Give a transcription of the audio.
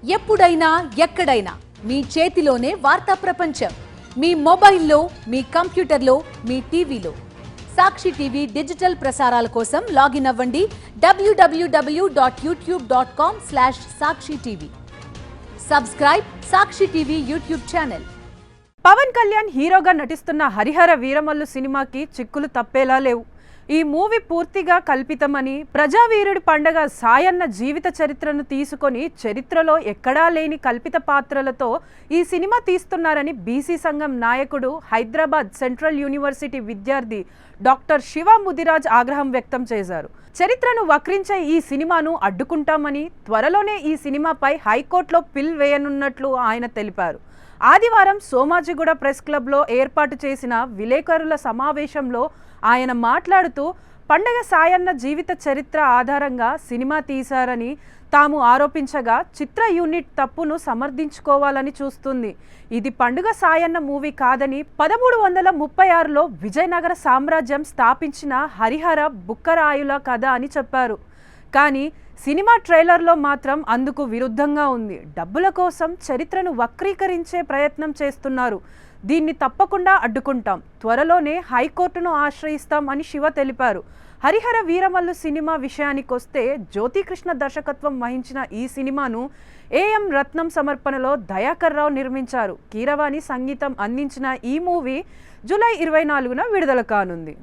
ఎప్పుడైనా ఎక్కడైనా మీ చేతిలోనే వార్తా ప్రపంచం. మీ మొబైల్లో, మీ కంప్యూటర్లో, మీ టీవీలో. సాక్షి టీవీ డిజిటల్ ప్రసారాల కోసం లాగిన్ అవ్వండి www.youtube.com/sakshi-tv. Subscribe Sakshi TV YouTube channel. Pawan Kalyan హీరోగా నటిస్తున్న హరిహర వీరమల్లు సినిమాకి చిక్కులు తప్పేలా లేవు. ఈ మూవీ పూర్తిగా కల్పితమని, ప్రజావీరుడి పండగ సాయన్న జీవిత చరిత్రను తీసుకొని చరిత్రలో ఎక్కడా లేని కల్పిత పాత్రలతో ఈ సినిమా తీస్తున్నారని బీసీ సంఘం నాయకుడు, హైదరాబాద్ సెంట్రల్ యూనివర్సిటీ విద్యార్థి డాక్టర్ శివ ముదిరాజ్ ఆగ్రహం వ్యక్తం చేశారు. చరిత్రను వక్రించే ఈ సినిమాను అడ్డుకుంటామని, త్వరలోనే ఈ సినిమాపై హైకోర్టులో పిల్ వేయనున్నట్లు ఆయన తెలిపారు. ఆదివారం సోమాజిగూడ ప్రెస్ క్లబ్లో ఏర్పాటు చేసిన విలేకరుల సమావేశంలో ఆయన మాట్లాడుతూ, పండగ సాయన్న జీవిత చరిత్ర ఆధారంగా సినిమా తీశారని తాము ఆరోపించగా, చిత్ర యూనిట్ తప్పును సమర్థించుకోవాలని చూస్తుంది. ఇది పండుగ సాయన్న మూవీ కాదని, 1336లో విజయనగర సామ్రాజ్యం స్థాపించిన హరిహర బుక్కరాయుల కథ అని చెప్పారు. కానీ సినిమా ట్రైలర్లో మాత్రం అందుకు విరుద్ధంగా ఉంది. డబ్బుల కోసం చరిత్రను వక్రీకరించే ప్రయత్నం చేస్తున్నారు. దీన్ని తప్పకుండా అడ్డుకుంటాం. త్వరలోనే హైకోర్టును ఆశ్రయిస్తాం అని శివ తెలిపారు. హరిహర వీరమల్లు సినిమా విషయానికొస్తే, జ్యోతికృష్ణ దర్శకత్వం వహించిన ఈ సినిమాను ఏఎం రత్నం సమర్పణలో దయాకర్ రావు నిర్మించారు. కీరవాణి సంగీతం అందించిన ఈ మూవీ జూలై 24న విడుదల కానుంది.